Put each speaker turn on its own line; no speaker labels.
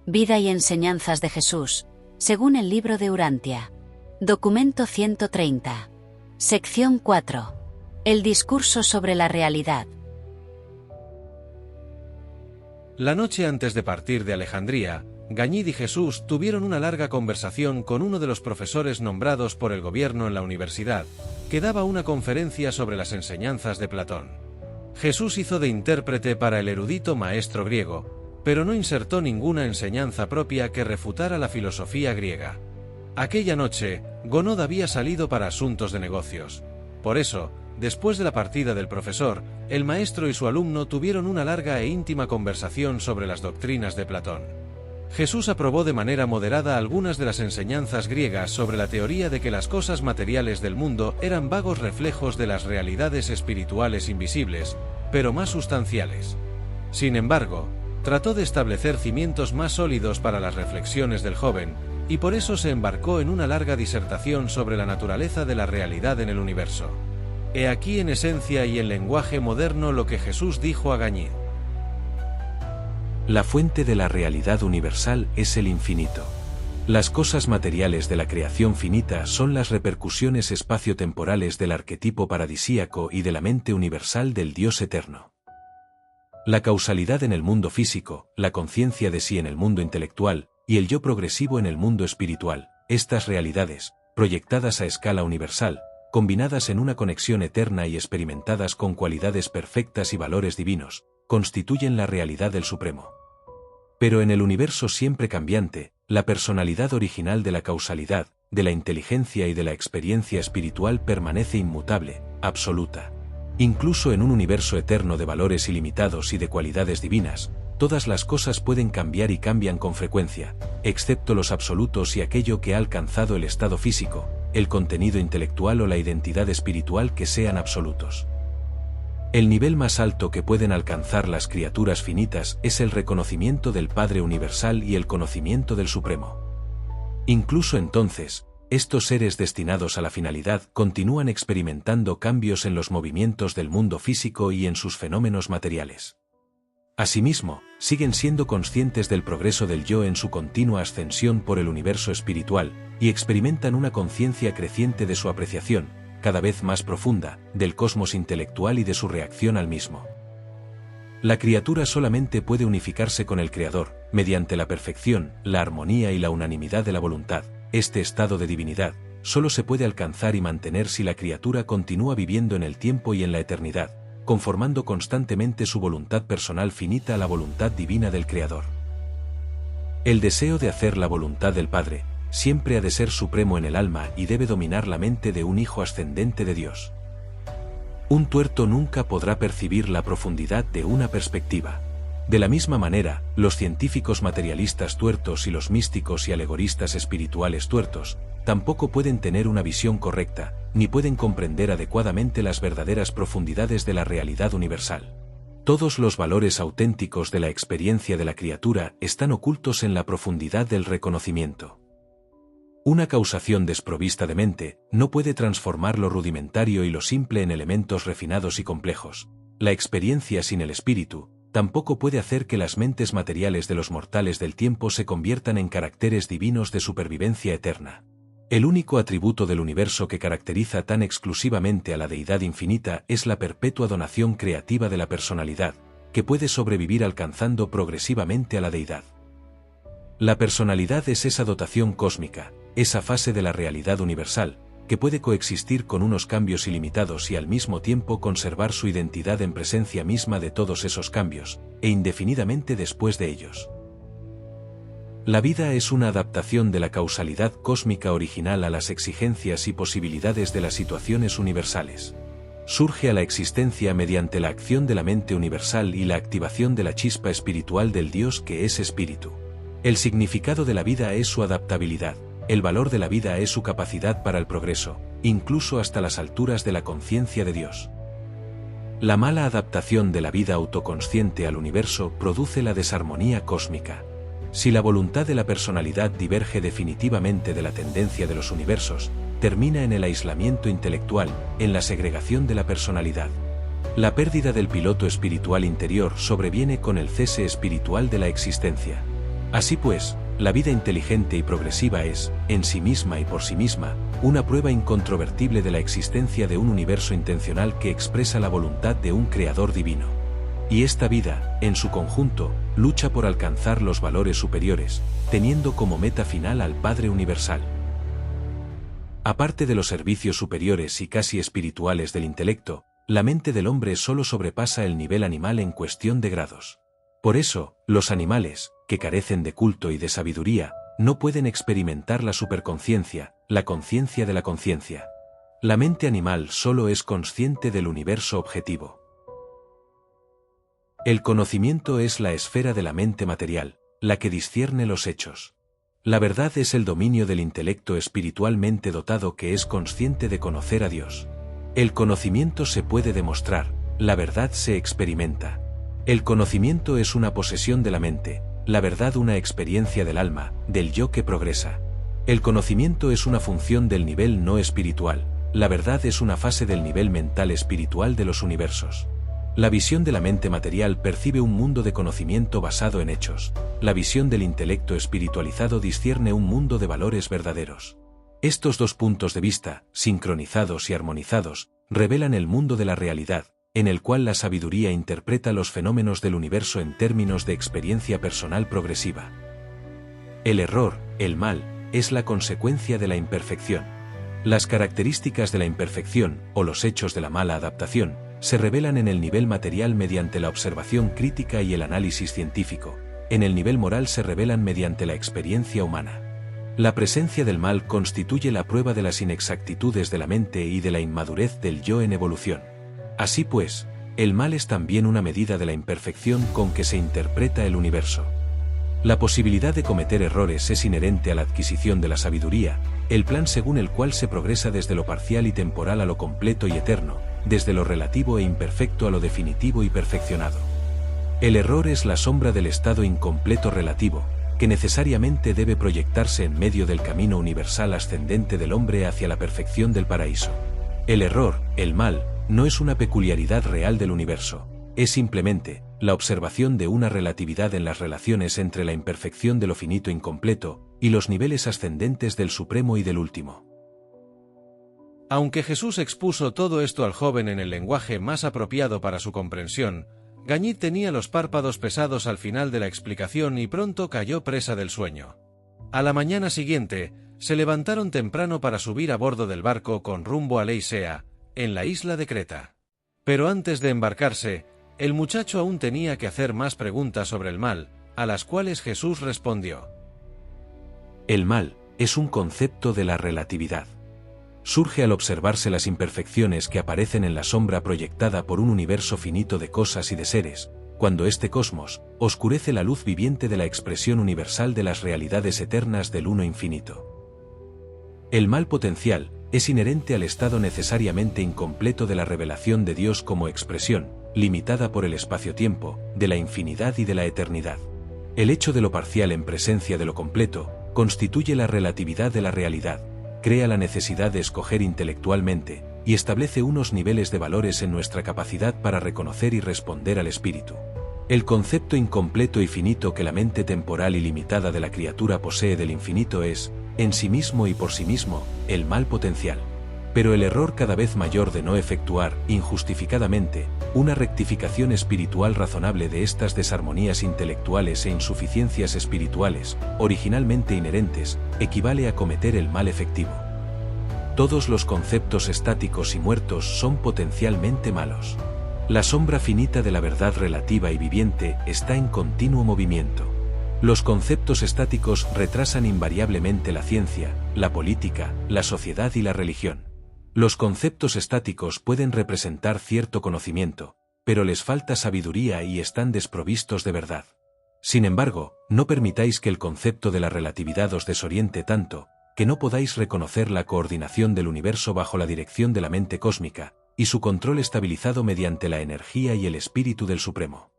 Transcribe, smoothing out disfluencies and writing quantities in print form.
Vida y enseñanzas de Jesús, según el libro de Urantia. Documento 130. Sección 4. El discurso sobre la realidad.
La noche antes de partir de Alejandría, Gañid y Jesús tuvieron una larga conversación con uno de los profesores nombrados por el gobierno en la universidad, que daba una conferencia sobre las enseñanzas de Platón. Jesús hizo de intérprete para el erudito maestro griego, pero no insertó ninguna enseñanza propia que refutara la filosofía griega. Aquella noche, Gonod había salido para asuntos de negocios. Por eso, después de la partida del profesor, el maestro y su alumno tuvieron una larga e íntima conversación sobre las doctrinas de Platón. Jesús aprobó de manera moderada algunas de las enseñanzas griegas sobre la teoría de que las cosas materiales del mundo eran vagos reflejos de las realidades espirituales invisibles, pero más sustanciales. Sin embargo, trató de establecer cimientos más sólidos para las reflexiones del joven, y por eso se embarcó en una larga disertación sobre la naturaleza de la realidad en el universo. He aquí en esencia y en lenguaje moderno lo que Jesús dijo a Gañid.
La fuente de la realidad universal es el infinito. Las cosas materiales de la creación finita son las repercusiones espaciotemporales del arquetipo paradisíaco y de la mente universal del Dios eterno. La causalidad en el mundo físico, la conciencia de sí en el mundo intelectual, y el yo progresivo en el mundo espiritual, estas realidades, proyectadas a escala universal, combinadas en una conexión eterna y experimentadas con cualidades perfectas y valores divinos, constituyen la realidad del Supremo. Pero en el universo siempre cambiante, la personalidad original de la causalidad, de la inteligencia y de la experiencia espiritual permanece inmutable, absoluta. Incluso en un universo eterno de valores ilimitados y de cualidades divinas, todas las cosas pueden cambiar y cambian con frecuencia, excepto los absolutos y aquello que ha alcanzado el estado físico, el contenido intelectual o la identidad espiritual que sean absolutos. El nivel más alto que pueden alcanzar las criaturas finitas es el reconocimiento del Padre Universal y el conocimiento del Supremo. Incluso entonces, estos seres destinados a la finalidad continúan experimentando cambios en los movimientos del mundo físico y en sus fenómenos materiales. Asimismo, siguen siendo conscientes del progreso del yo en su continua ascensión por el universo espiritual, y experimentan una conciencia creciente de su apreciación, cada vez más profunda, del cosmos intelectual y de su reacción al mismo. La criatura solamente puede unificarse con el Creador, mediante la perfección, la armonía y la unanimidad de la voluntad. Este estado de divinidad, solo se puede alcanzar y mantener si la criatura continúa viviendo en el tiempo y en la eternidad, conformando constantemente su voluntad personal finita a la voluntad divina del Creador. El deseo de hacer la voluntad del Padre, siempre ha de ser supremo en el alma y debe dominar la mente de un hijo ascendente de Dios. Un tuerto nunca podrá percibir la profundidad de una perspectiva. De la misma manera, los científicos materialistas tuertos y los místicos y alegoristas espirituales tuertos, tampoco pueden tener una visión correcta, ni pueden comprender adecuadamente las verdaderas profundidades de la realidad universal. Todos los valores auténticos de la experiencia de la criatura están ocultos en la profundidad del reconocimiento. Una causación desprovista de mente no puede transformar lo rudimentario y lo simple en elementos refinados y complejos. La experiencia sin el espíritu tampoco puede hacer que las mentes materiales de los mortales del tiempo se conviertan en caracteres divinos de supervivencia eterna. El único atributo del universo que caracteriza tan exclusivamente a la deidad infinita es la perpetua donación creativa de la personalidad, que puede sobrevivir alcanzando progresivamente a la deidad. La personalidad es esa dotación cósmica, esa fase de la realidad universal, que puede coexistir con unos cambios ilimitados y al mismo tiempo conservar su identidad en presencia misma de todos esos cambios, e indefinidamente después de ellos. La vida es una adaptación de la causalidad cósmica original a las exigencias y posibilidades de las situaciones universales. Surge a la existencia mediante la acción de la mente universal y la activación de la chispa espiritual del Dios que es espíritu. El significado de la vida es su adaptabilidad. El valor de la vida es su capacidad para el progreso, incluso hasta las alturas de la conciencia de Dios. La mala adaptación de la vida autoconsciente al universo produce la desarmonía cósmica. Si la voluntad de la personalidad diverge definitivamente de la tendencia de los universos, termina en el aislamiento intelectual, en la segregación de la personalidad. La pérdida del piloto espiritual interior sobreviene con el cese espiritual de la existencia. Así pues, la vida inteligente y progresiva es, en sí misma y por sí misma, una prueba incontrovertible de la existencia de un universo intencional que expresa la voluntad de un creador divino. Y esta vida, en su conjunto, lucha por alcanzar los valores superiores, teniendo como meta final al Padre Universal. Aparte de los servicios superiores y casi espirituales del intelecto, la mente del hombre solo sobrepasa el nivel animal en cuestión de grados. Por eso, los animales, que carecen de culto y de sabiduría, no pueden experimentar la superconciencia, la conciencia de la conciencia. La mente animal solo es consciente del universo objetivo. El conocimiento es la esfera de la mente material, la que discierne los hechos. La verdad es el dominio del intelecto espiritualmente dotado que es consciente de conocer a Dios. El conocimiento se puede demostrar, la verdad se experimenta. El conocimiento es una posesión de la mente, la verdad una experiencia del alma, del yo que progresa. El conocimiento es una función del nivel no espiritual, la verdad es una fase del nivel mental espiritual de los universos. La visión de la mente material percibe un mundo de conocimiento basado en hechos. La visión del intelecto espiritualizado discierne un mundo de valores verdaderos. Estos dos puntos de vista, sincronizados y armonizados, revelan el mundo de la realidad, en el cual la sabiduría interpreta los fenómenos del universo en términos de experiencia personal progresiva. El error, el mal, es la consecuencia de la imperfección. Las características de la imperfección, o los hechos de la mala adaptación, se revelan en el nivel material mediante la observación crítica y el análisis científico. En el nivel moral se revelan mediante la experiencia humana. La presencia del mal constituye la prueba de las inexactitudes de la mente y de la inmadurez del yo en evolución. Así pues, el mal es también una medida de la imperfección con que se interpreta el universo. La posibilidad de cometer errores es inherente a la adquisición de la sabiduría, el plan según el cual se progresa desde lo parcial y temporal a lo completo y eterno, desde lo relativo e imperfecto a lo definitivo y perfeccionado. El error es la sombra del estado incompleto relativo, que necesariamente debe proyectarse en medio del camino universal ascendente del hombre hacia la perfección del paraíso. El error, el mal, no es una peculiaridad real del universo, es simplemente la observación de una relatividad en las relaciones entre la imperfección de lo finito incompleto y los niveles ascendentes del supremo y del último.
Aunque Jesús expuso todo esto al joven en el lenguaje más apropiado para su comprensión, Gañit tenía los párpados pesados al final de la explicación y pronto cayó presa del sueño. A la mañana siguiente, se levantaron temprano para subir a bordo del barco con rumbo a Leisea, en la isla de Creta. Pero antes de embarcarse, el muchacho aún tenía que hacer más preguntas sobre el mal, a las cuales Jesús respondió.
El mal es un concepto de la relatividad. Surge al observarse las imperfecciones que aparecen en la sombra proyectada por un universo finito de cosas y de seres, cuando este cosmos oscurece la luz viviente de la expresión universal de las realidades eternas del uno infinito. El mal potencial es inherente al estado necesariamente incompleto de la revelación de Dios como expresión, limitada por el espacio-tiempo, de la infinidad y de la eternidad. El hecho de lo parcial en presencia de lo completo, constituye la relatividad de la realidad, crea la necesidad de escoger intelectualmente, y establece unos niveles de valores en nuestra capacidad para reconocer y responder al espíritu. El concepto incompleto y finito que la mente temporal y limitada de la criatura posee del infinito es, en sí mismo y por sí mismo, el mal potencial. Pero el error cada vez mayor de no efectuar, injustificadamente, una rectificación espiritual razonable de estas desarmonías intelectuales e insuficiencias espirituales, originalmente inherentes, equivale a cometer el mal efectivo. Todos los conceptos estáticos y muertos son potencialmente malos. La sombra finita de la verdad relativa y viviente está en continuo movimiento. Los conceptos estáticos retrasan invariablemente la ciencia, la política, la sociedad y la religión. Los conceptos estáticos pueden representar cierto conocimiento, pero les falta sabiduría y están desprovistos de verdad. Sin embargo, no permitáis que el concepto de la relatividad os desoriente tanto, que no podáis reconocer la coordinación del universo bajo la dirección de la mente cósmica, y su control estabilizado mediante la energía y el espíritu del Supremo.